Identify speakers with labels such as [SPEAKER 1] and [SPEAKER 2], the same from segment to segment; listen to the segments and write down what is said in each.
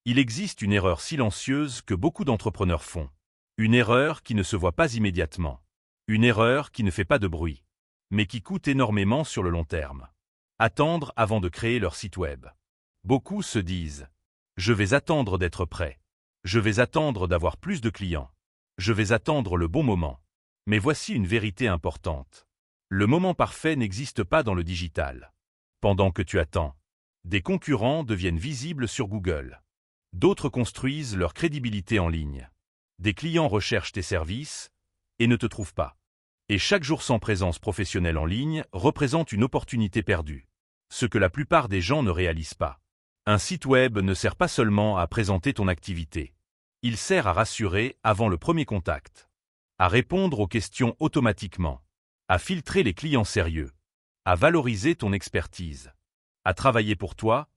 [SPEAKER 1] Il existe une erreur silencieuse que beaucoup d'entrepreneurs font. Une erreur qui ne se voit pas immédiatement. Une erreur qui ne fait pas de bruit, mais qui coûte énormément sur le long terme. Attendre avant de créer leur site web. Beaucoup se disent « Je vais attendre d'être prêt. Je vais attendre d'avoir plus de clients. Je vais attendre le bon moment. » Mais voici une vérité importante. Le moment parfait n'existe pas dans le digital. Pendant que tu attends, des concurrents deviennent visibles sur Google. D'autres construisent leur crédibilité en ligne. Des clients recherchent tes services et ne te trouvent pas. Et chaque jour sans présence professionnelle en ligne représente une opportunité perdue. Ce que la plupart des gens ne réalisent pas. Un site web ne sert pas seulement à présenter ton activité. Il sert à rassurer avant le premier contact, à répondre aux questions automatiquement, à filtrer les clients sérieux, à valoriser ton expertise, à travailler pour toi,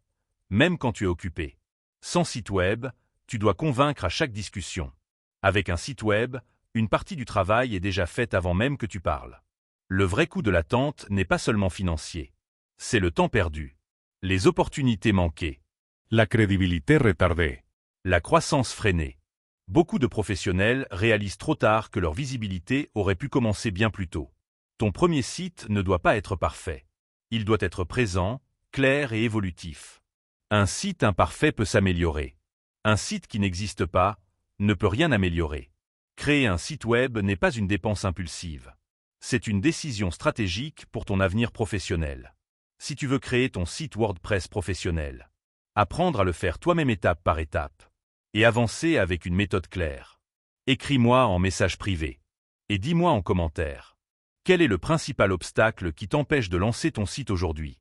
[SPEAKER 1] même quand tu es occupé. Sans site web, tu dois convaincre à chaque discussion. Avec un site web, une partie du travail est déjà faite avant même que tu parles. Le vrai coût de l'attente n'est pas seulement financier. C'est le temps perdu, les opportunités manquées,
[SPEAKER 2] la crédibilité retardée,
[SPEAKER 1] la croissance freinée. Beaucoup de professionnels réalisent trop tard que leur visibilité aurait pu commencer bien plus tôt. Ton premier site ne doit pas être parfait. Il doit être présent, clair et évolutif. Un site imparfait peut s'améliorer. Un site qui n'existe pas ne peut rien améliorer. Créer un site web n'est pas une dépense impulsive. C'est une décision stratégique pour ton avenir professionnel. Si tu veux créer ton site WordPress professionnel, apprendre à le faire toi-même étape par étape et avancer avec une méthode claire. Écris-moi en message privé et dis-moi en commentaire. Quel est le principal obstacle qui t'empêche de lancer ton site aujourd'hui?